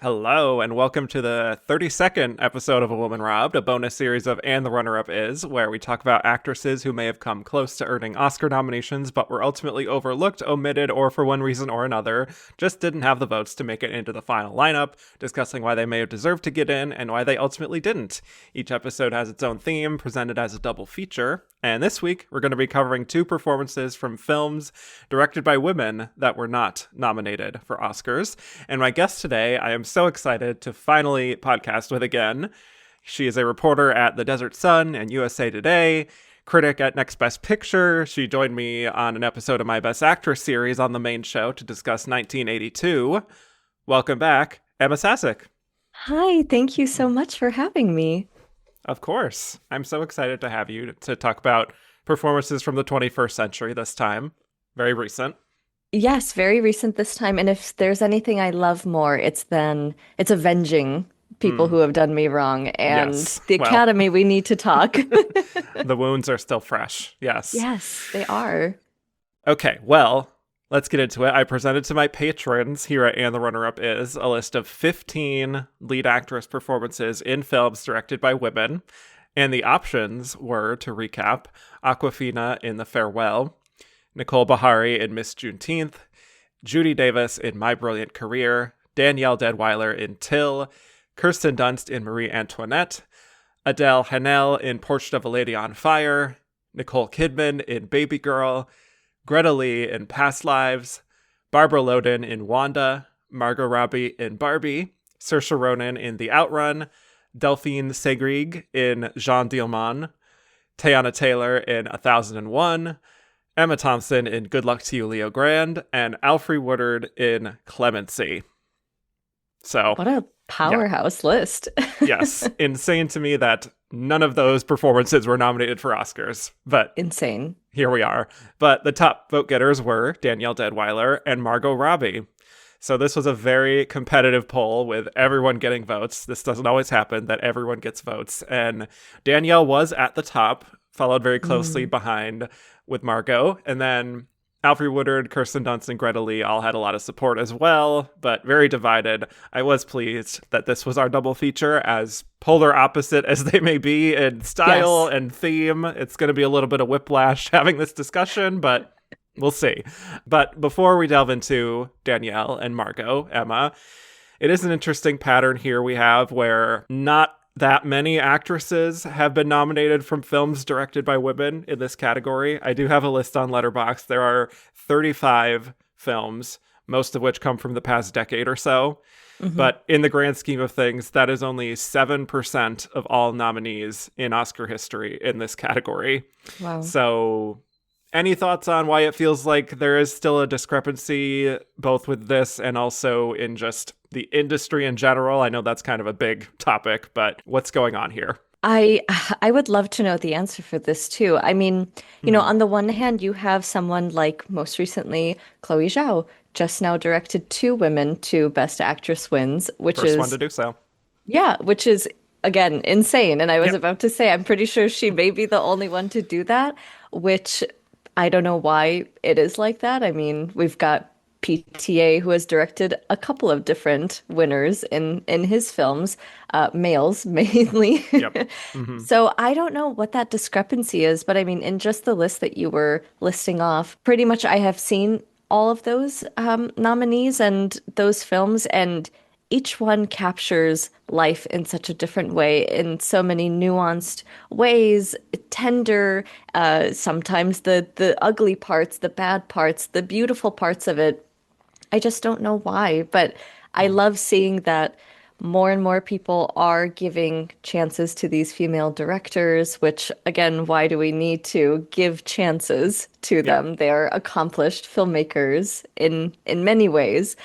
Hello, and welcome to the 32nd episode of A Woman Robbed, a bonus series of And the Runner-Up Is, where we talk about actresses who may have come close to earning Oscar nominations but were ultimately overlooked, omitted, or for one reason or another, just didn't have the votes to make it into the final lineup, discussing why they may have deserved to get in and why they ultimately didn't. Each episode has its own theme, presented as a double feature, and this week we're going to be covering two performances from films directed by women that were not nominated for Oscars. And my guest today, I am so excited to finally podcast with again. She is a reporter at The Desert Sun and USA Today, critic at Next Best Picture. She joined me on an episode of my Best Actress series on the main show to discuss 1982. Welcome back, Ema Sasic. Hi, thank you so much for having me. Of course. I'm so excited to have you to talk about performances from the 21st century this time. Very recent. Yes, very recent this time, and if there's anything I love more, it's avenging people who have done me wrong. And Yes. the Well, Academy, we need to talk. the wounds are still fresh. Yes. Yes, they are. Okay, well, let's get into it. I presented to my patrons here at And the Runner-Up Is a list of 15 lead actress performances in films directed by women. And the options were, to recap, Awkwafina in The Farewell, Nicole Beharie in Miss Juneteenth, Judy Davis in My Brilliant Career, Danielle Deadwyler in Till, Kirsten Dunst in Marie Antoinette, Adele Haenel in Portrait of a Lady on Fire, Nicole Kidman in Baby Girl, Greta Lee in Past Lives, Barbara Loden in Wanda, Margot Robbie in Barbie, Saoirse Ronan in The Outrun, Delphine Seyrig in Jean Dielman, Teyana Taylor in 1001, Emma Thompson in Good Luck to You, Leo Grand, and Alfre Woodard in Clemency. So, What a powerhouse list. yes, insane to me that none of those performances were nominated for Oscars, but Insane. here we are. But the top vote getters were Danielle Deadwyler and Margot Robbie. So this was a very competitive poll with everyone getting votes. This doesn't always happen, that everyone gets votes. And Danielle was at the top, followed very closely behind with Margot. And then Alfre Woodard, Kirsten Dunst, and Greta Lee all had a lot of support as well, but very divided. I was pleased that this was our double feature, as polar opposite as they may be in style Yes. and theme. It's going to be a little bit of whiplash having this discussion, but we'll see. But before we delve into Danielle and Margot, Emma, it is an interesting pattern here we have where not that many actresses have been nominated from films directed by women in this category. I do have a list on Letterboxd. There are 35 films, most of which come from the past decade or so. But in the grand scheme of things, that is only 7% of all nominees in Oscar history in this category. Wow. So, any thoughts on why it feels like there is still a discrepancy, both with this and also in just the industry in general? I know that's kind of a big topic, but what's going on here? I I would love to know the answer for this too. I mean, on the one hand, you have someone like most recently Chloe Zhao just now directed two women to Best Actress wins, which First one to is do so. yeah, which is again insane. And I was Yep. about to say, I'm pretty sure she may be the only one to do that, which I don't know why it is like that. I mean, we've got PTA who has directed a couple of different winners in his films, males mainly. Yep. Hmm. So I don't know what that discrepancy is, but I mean, in just the list that you were listing off, pretty much I have seen all of those nominees and those films, and each one captures life in such a different way, in so many nuanced ways, tender, sometimes the ugly parts, the bad parts, the beautiful parts of it. I just don't know why, but I love seeing that more and more people are giving chances to these female directors, which again, why do we need to give chances to Yeah. them? They are accomplished filmmakers in many ways,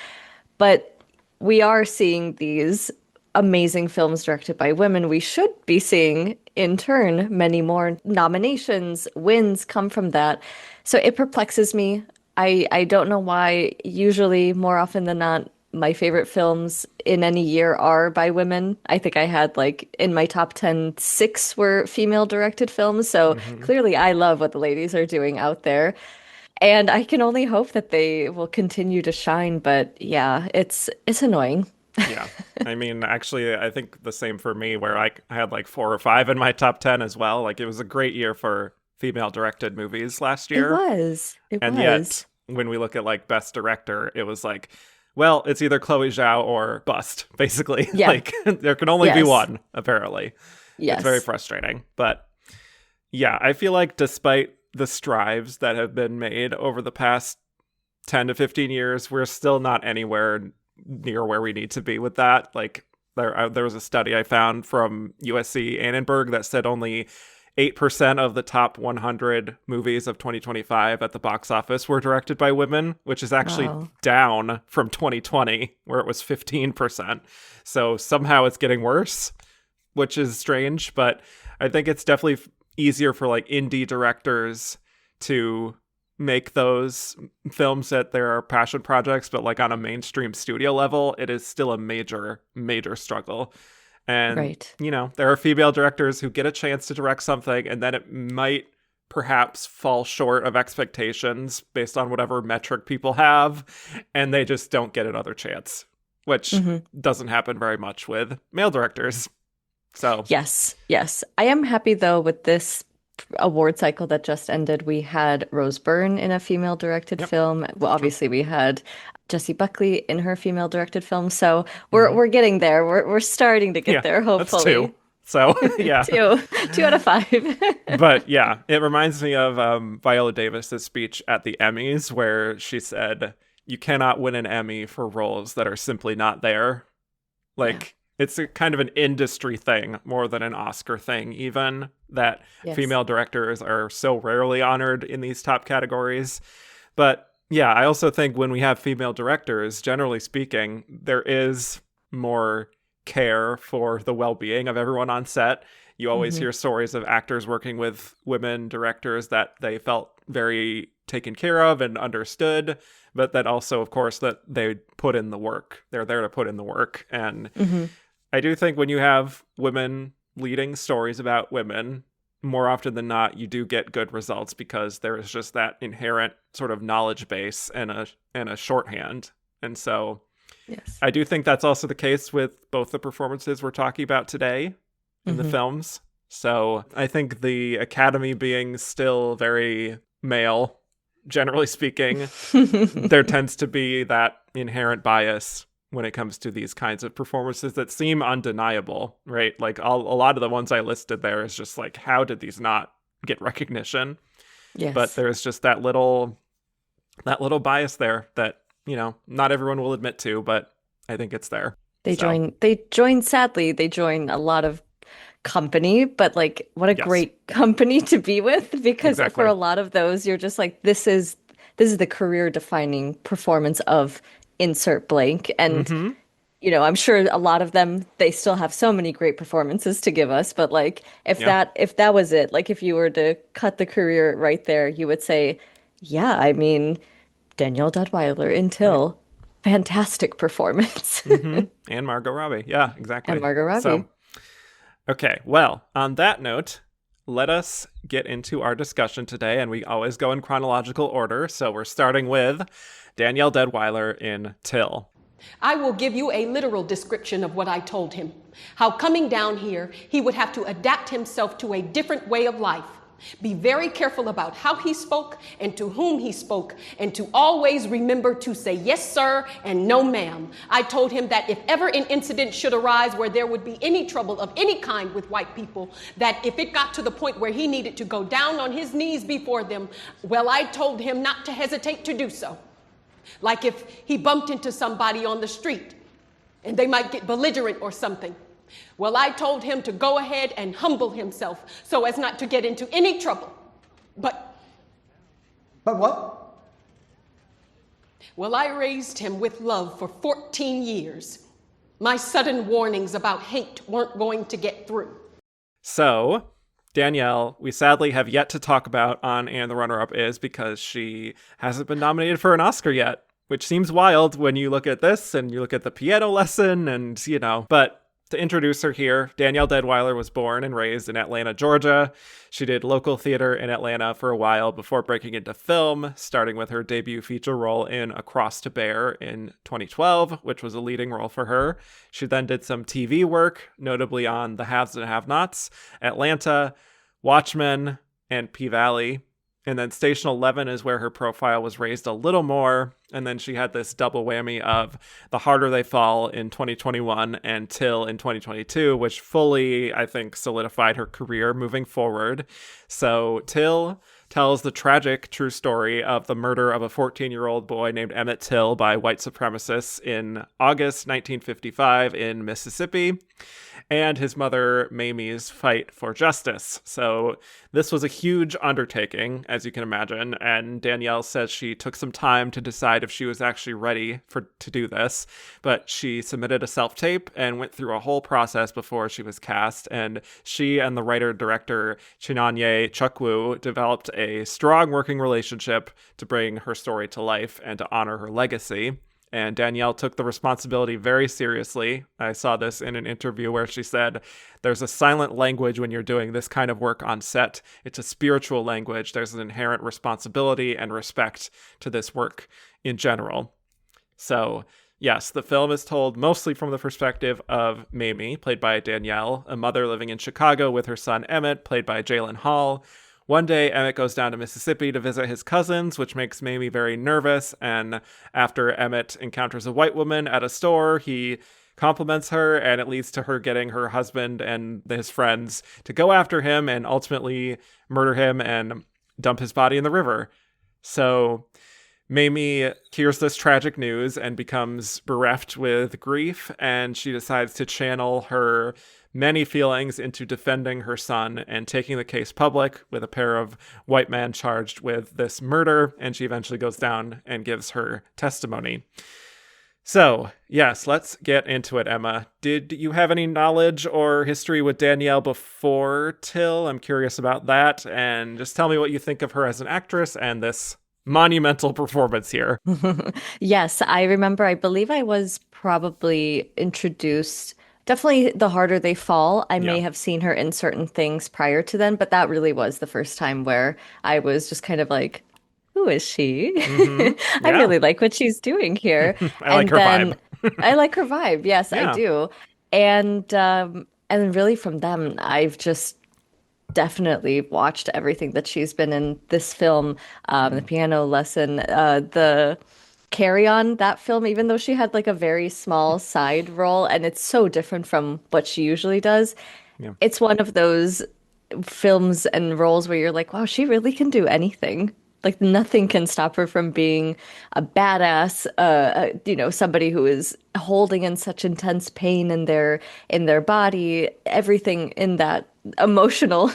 but we are seeing these amazing films directed by women. We should be seeing, in turn, many more nominations, wins come from that. So it perplexes me. I don't know why. Usually, more often than not, my favorite films in any year are by women. I think I had like in my top 10, six were female directed films. So Hmm. clearly I love what the ladies are doing out there. And I can only hope that they will continue to shine. But yeah, it's annoying. Yeah. I mean, actually, I think the same for me, where I had like 4 or 5 in my top 10 as well. Like, it was a great year for female directed movies last It year. was. It And was. yet, when we look at like best director, it was like, well, it's either Chloe Zhao or bust, basically. Yeah. Like, there can only be Yes. one, apparently. It's very Yes. frustrating. But yeah, I feel like despite the strives that have been made over the past 10 to 15 years, we're still not anywhere near where we need to be with that. Like, there was a study I found from USC Annenberg that said only 8% of the top 100 movies of 2025 at the box office were directed by women, which is actually Wow. down from 2020, where it was 15%. So somehow it's getting worse, which is strange, but I think it's definitely easier for like indie directors to make those films that there are passion projects, but like on a mainstream studio level, it is still a major struggle. And, Right. there are female directors who get a chance to direct something and then it might perhaps fall short of expectations based on whatever metric people have, and they just don't get another chance, which Hmm. doesn't happen very much with male directors. So, Yes. Yes. I am happy though with this award cycle that just ended. We had Rose Byrne in a female directed yep. film. Well, obviously we had Jessie Buckley in her female directed film. So we're Hmm. we're getting there. We're starting to get Yeah, there, that's 2. hopefully. So, yeah. Two out of five. But yeah, it reminds me of Viola Davis's speech at the Emmys, where she said, "You cannot win an Emmy for roles that are simply not there." Yeah. Like, it's a kind of an industry thing more than an Oscar thing, even, that Yes. female directors are so rarely honored in these top categories. But yeah, I also think when we have female directors, generally speaking, there is more care for the well-being of everyone on set. You always Hmm. hear stories of actors working with women directors that they felt very taken care of and understood, but that also, of course, that they put in the work. They're there to put in the work. And Hmm. I do think when you have women leading stories about women, more often than not, you do get good results because there is just that inherent sort of knowledge base and a shorthand. And so Yes. I do think that's also the case with both the performances we're talking about today in the Hmm. films. So I think the Academy being still very male, generally speaking, there tends to be that inherent bias when it comes to these kinds of performances that seem undeniable, right? Like, a lot of the ones I listed there is just like, how did these not get recognition? But Yes. there's just that little bias there that, not everyone will admit to, but I think it's there. So, Sadly, they join a lot of company, but like what a yes, great company to be with, because for exactly. a lot of those you're just like this is the career defining performance of insert blank. And Hmm. I'm sure a lot of them, they still have so many great performances to give us, but like Yeah. if that was it, like if you were to cut the career right there, you would say, yeah, I mean, Danielle Deadwyler in Right. Till, fantastic performance. And Margot Robbie. Yeah, And exactly. Margot So, Robbie. okay. Well, on that note, let us get into our discussion today. And we always go in chronological order. So we're starting with Danielle Deadwyler in Till. I will give you a literal description of what I told him. How coming down here, he would have to adapt himself to a different way of life. Be very careful about how he spoke and to whom he spoke, and to always remember to say yes, sir, and no, ma'am. I told him that if ever an incident should arise where there would be any trouble of any kind with white people, that if it got to the point where he needed to go down on his knees before them, well, I told him not to hesitate to do so. Like if he bumped into somebody on the street and they might get belligerent or something. Well, I told him to go ahead and humble himself so as not to get into any trouble. But what? Well, I raised him with love for 14 years. My sudden warnings about hate weren't going to get through. So, Danielle, we sadly have yet to talk about on And the Runner-Up Is because she hasn't been nominated for an Oscar yet, which seems wild when you look at this and you look at the piano lesson and, but To introduce her here, Danielle Deadwyler was born and raised in Atlanta, Georgia. She did local theater in Atlanta for a while before breaking into film, starting with her debut feature role in Across to Bear in 2012, which was a leading role for her. She then did some TV work, notably on The Haves and Have-Nots, Atlanta, Watchmen, and P-Valley. And then Station 11 is where her profile was raised a little more. And then she had this double whammy of The Harder They Fall in 2021 and Till in 2022, which fully, I think, solidified her career moving forward. So Till tells the tragic true story of the murder of a 14-year-old boy named Emmett Till by white supremacists in August 1955 in Mississippi, and his mother Mamie's fight for justice. So this was a huge undertaking, as you can imagine, and Danielle says she took some time to decide if she was actually ready to do this, but she submitted a self-tape and went through a whole process before she was cast, and she and the writer-director Chinanye Chukwu developed a strong working relationship to bring her story to life and to honor her legacy. And Danielle took the responsibility very seriously. I saw this in an interview where she said, there's a silent language when you're doing this kind of work on set. It's a spiritual language. There's an inherent responsibility and respect to this work in general. So, yes, the film is told mostly from the perspective of Mamie, played by Danielle, a mother living in Chicago with her son Emmett, played by Jalen Hall. One day, Emmett goes down to Mississippi to visit his cousins, which makes Mamie very nervous. And after Emmett encounters a white woman at a store, he compliments her, and it leads to her getting her husband and his friends to go after him and ultimately murder him and dump his body in the river. So Mamie hears this tragic news and becomes bereft with grief, and she decides to channel her many feelings into defending her son and taking the case public with a pair of white men charged with this murder, and she eventually goes down and gives her testimony. So, yes, let's get into it, Emma. Did you have any knowledge or history with Danielle before Till? I'm curious about that, and just tell me what you think of her as an actress and this monumental performance here. Yes, I remember. I believe I was probably introduced. Definitely The Harder They Fall. I may have seen her in certain things prior to then, but that really was the first time where I was just kind of like, who is she? Mm-hmm. I really like what she's doing here. I like her vibe. I like her vibe. Yes, Yeah. I do. And really from them, I've just definitely watched everything that she's been in this film, the piano lesson, the Carry On, that film, even though she had like a very small side role and it's so different from what she usually does. Yeah. It's one of those films and roles where you're like, wow, she really can do anything. Like nothing can stop her from being a badass, somebody who is holding in such intense pain in their body, everything in that emotional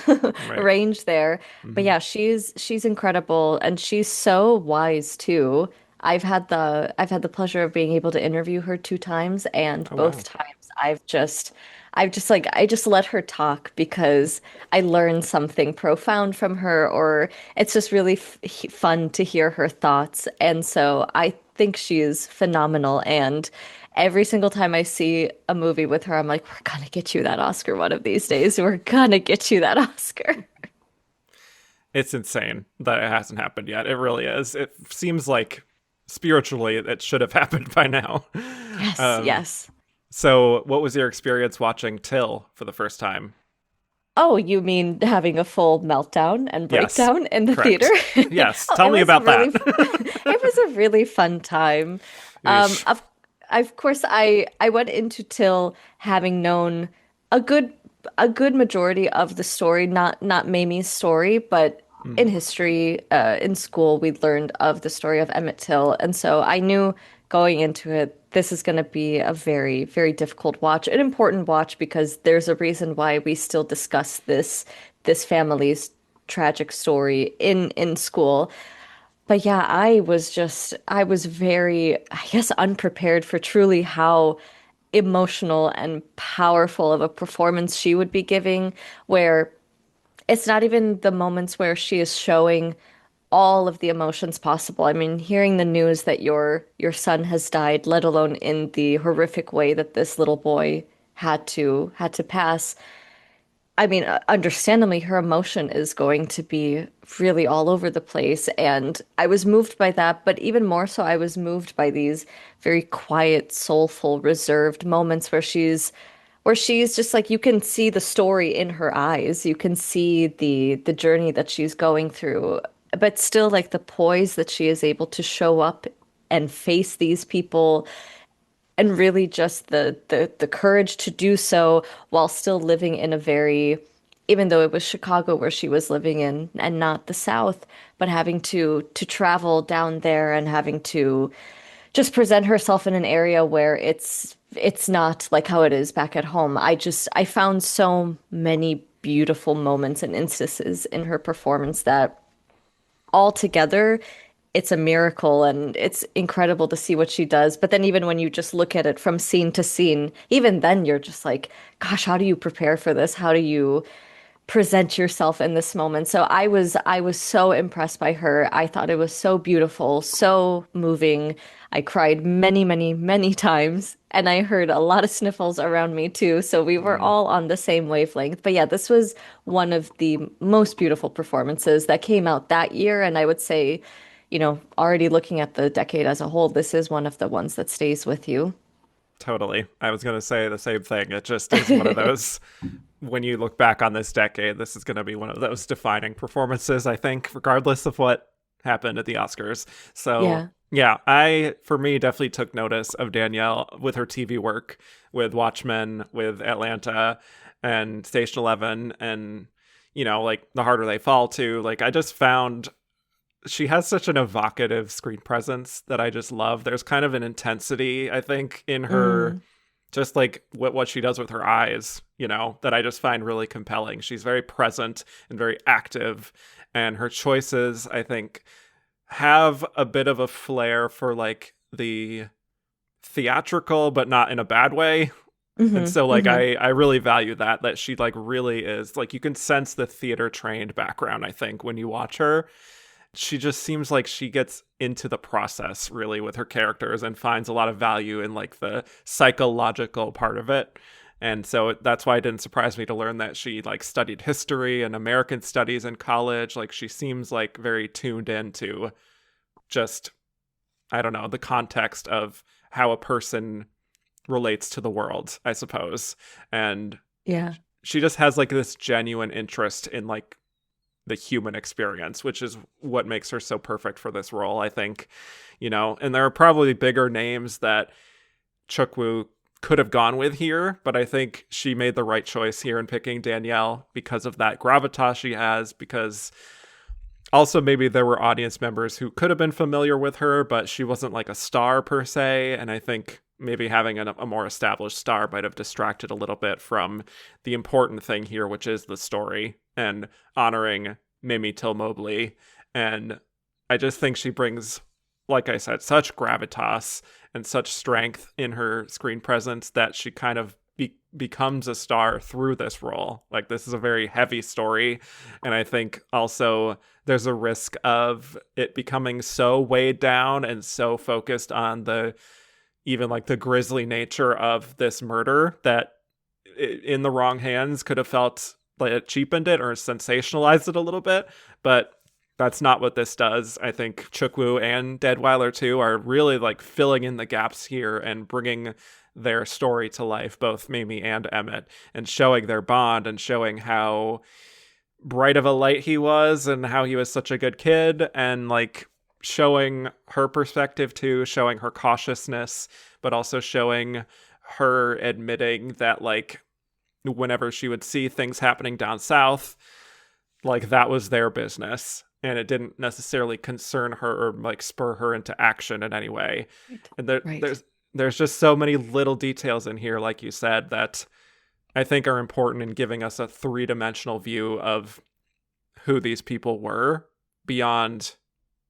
range there. But yeah, she's incredible and she's so wise too. I've had the pleasure of being able to interview her 2 times, and both times I just let her talk because I learned something profound from her, or it's just really fun to hear her thoughts. And so I think she is phenomenal. And every single time I see a movie with her, I'm like, we're gonna get you that Oscar one of these days. We're gonna get you that Oscar. It's insane that it hasn't happened yet. It really is. It seems like spiritually it should have happened by now. Yes, yes. So what was your experience watching Till for the first time? Oh, you mean having a full meltdown and Yes, breakdown in the correct. theater? Yes, Oh, tell it me was about really, that. it was a really fun time. Um, Yeesh. of, of course, I went into Till having known a good majority of the story, not Mamie's story, but in history, in school, we learned of the story of Emmett Till, and so I knew going into it, this is going to be a very, very difficult watch, an important watch because there's a reason why we still discuss this family's tragic story in school. But yeah, I was very, I guess, unprepared for truly how emotional and powerful of a performance she would be giving, where it's not even the moments where she is showing all of the emotions possible. I mean, hearing the news that your son has died, let alone in the horrific way that this little boy had to pass. I mean, understandably, her emotion is going to be really all over the place. And I was moved by that, but even more so, I was moved by these very quiet, soulful, reserved moments where she's just like you can see the story in her eyes. You can see the journey that she's going through, but still like the poise that she is able to show up and face these people and really just the courage to do so while still living in a very, even though it was Chicago where she was living in and not the South, but having to travel down there and having to just present herself in an area where it's not like how it is back at home. I found so many beautiful moments and instances in her performance that altogether it's a miracle and it's incredible to see what she does. But then even when you just look at it from scene to scene, even then you're just like, gosh, how do you prepare for this? How do you present yourself in this moment? So I was so impressed by her. I thought it was so beautiful, so moving. I cried many, many, many times, and I heard a lot of sniffles around me too. So we were Mm, all on the same wavelength. But yeah, this was one of the most beautiful performances that came out that year, and I would say, already looking at the decade as a whole, this is one of the ones that stays with you. totally. I was going to say the same thing. It just is one of those, when you look back on this decade, this is going to be one of those defining performances, I think, regardless of what happened at the Oscars. So, Yeah. yeah, for me, definitely took notice of Danielle with her TV work, with Watchmen, with Atlanta, and Station 11, and, like The Harder They Fall, too. Like, I just found she has such an evocative screen presence that I just love. There's kind of an intensity, I think, in her, Mm, just like what she does with her eyes, that I just find really compelling. She's very present and very active, and her choices, I think, have a bit of a flair for like the theatrical, but not in a bad way. And so like hmm. I really value that she like really is like, you can sense the theater trained background, I think, when you watch her. She just seems like she gets into the process really with her characters and finds a lot of value in like the psychological part of it. And so that's why it didn't surprise me to learn that she like studied history and American studies in college. Like she seems like very tuned into just, I don't know, the context of how a person relates to the world, I suppose. And Yeah. she just has like this genuine interest in like the human experience, which is what makes her so perfect for this role, I think. And there are probably bigger names that Chukwu could have gone with here, but I think she made the right choice here in picking Danielle because of that gravitas she has, because also maybe there were audience members who could have been familiar with her, but she wasn't like a star per se, and I think maybe having a more established star might have distracted a little bit from the important thing here, which is the story and honoring Mimi Till Mobley. And I just think she brings, like I said, such gravitas and such strength in her screen presence that she kind of becomes a star through this role. Like, this is a very heavy story, and I think also there's a risk of it becoming so weighed down and so focused on the even like the grisly nature of this murder that in the wrong hands could have felt like it cheapened it or sensationalized it a little bit. But that's not what this does. I think Chukwu and Deadwyler too are really like filling in the gaps here and bringing their story to life, both Mimi and Emmett, and showing their bond and showing how bright of a light he was and how he was such a good kid, and like showing her perspective too, showing her cautiousness, but also showing her admitting that like whenever she would see things happening down south, like that was their business and it didn't necessarily concern her or like spur her into action in any way. Right. And Right. there's just so many little details in here, like you said, that I think are important in giving us a three-dimensional view of who these people were beyond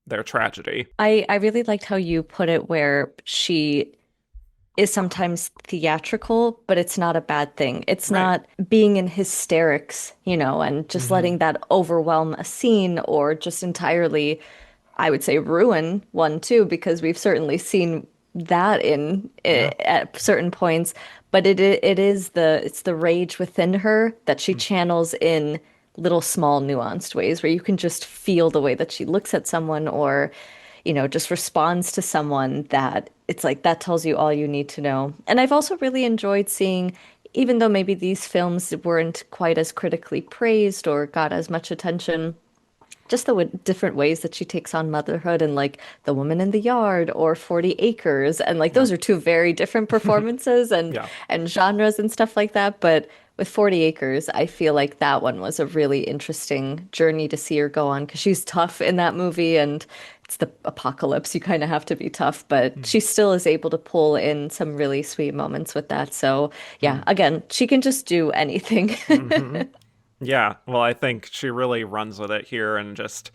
their tragedy. I really liked how you put it where she is sometimes theatrical, but it's not a bad thing. It's Right. not being in hysterics, and just Hmm. letting that overwhelm a scene or just entirely, I would say, ruin one too, because we've certainly seen that in Yeah. at certain points. but it's the rage within her that she channels in little small nuanced ways where you can just feel the way that she looks at someone or just responds to someone that it's like that tells you all you need to know. And I've also really enjoyed seeing, even though maybe these films weren't quite as critically praised or got as much attention, just the different ways that she takes on motherhood and like The Woman in the Yard or 40 Acres. And like those are two very different performances and Yeah. and genres and stuff like that. But with 40 Acres, I feel like that one was a really interesting journey to see her go on because she's tough in that movie and it's the apocalypse. You kind of have to be tough, but she still is able to pull in some really sweet moments with that. So yeah, again, she can just do anything. Yeah, well, I think she really runs with it here and just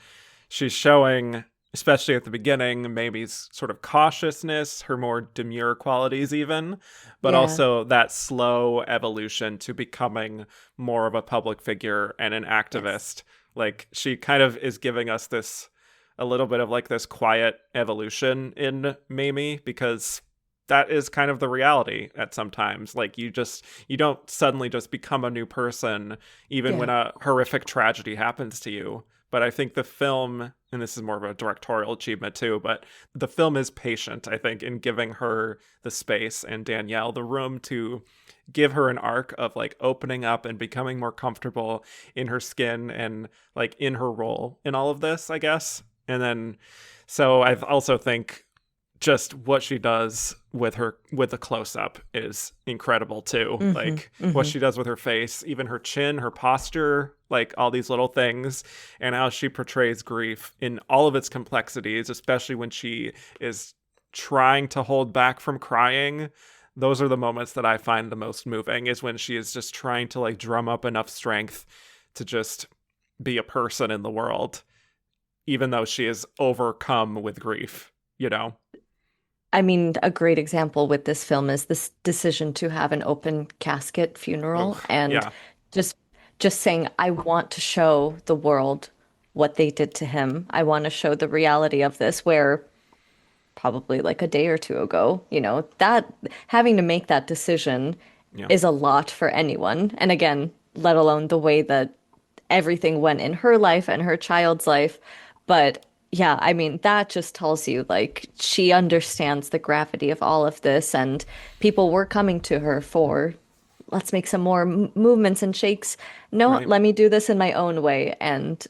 she's showing, especially at the beginning, Mamie's sort of cautiousness, her more demure qualities even, but Yeah. also that slow evolution to becoming more of a public figure and an Yes. activist. Like she kind of is giving us this a little bit of like this quiet evolution in Mamie because that is kind of the reality at sometimes. Like you don't suddenly just become a new person even when Yeah. a horrific tragedy happens to you. But I think the film, and this is more of a directorial achievement too, but the film is patient, I think, in giving her the space and Danielle the room to give her an arc of like opening up and becoming more comfortable in her skin and like in her role in all of this, I guess. And then so I also think just what she does with the close up is incredible too. Hmm. Like what Hmm. she does with her face, even her chin, her posture, like all these little things, and how she portrays grief in all of its complexities, especially when she is trying to hold back from crying. Those are the moments that I find the most moving, is when she is just trying to like drum up enough strength to just be a person in the world, even though she is overcome with grief, you know? I mean, a great example with this film is this decision to have an open casket Ugh, funeral and yeah, just just saying, I want to show the world what they did to him. I want to show the reality of this, where probably like a day or two ago, that having to make that decision yeah. is a lot for anyone. And again, let alone the way that everything went in her life and her child's life. But yeah, I mean, that just tells you like she understands the gravity of all of this, and people were coming to her for, let's make some more movements and shakes. No, Right. let me do this in my own way. And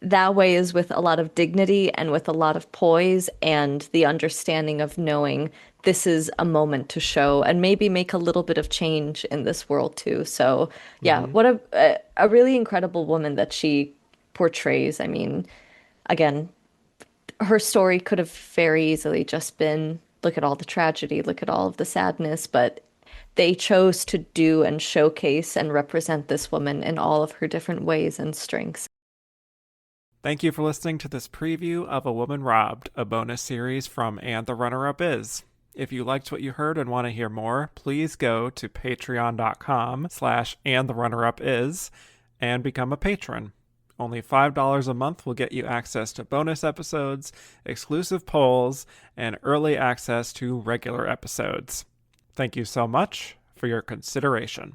that way is with a lot of dignity and with a lot of poise and the understanding of knowing this is a moment to show and maybe make a little bit of change in this world too. So yeah, Hmm. what a really incredible woman that she portrays. I mean, again, her story could have very easily just been look at all the tragedy, look at all of the sadness, but they chose to do and showcase and represent this woman in all of her different ways and strengths. Thank you for listening to this preview of A Woman Robbed, a bonus series from And the Runner-Up Is. If you liked what you heard and want to hear more, please go to patreon.com/andtherunnerup is and become a patron. Only $5 a month will get you access to bonus episodes, exclusive polls, and early access to regular episodes. Thank you so much for your consideration.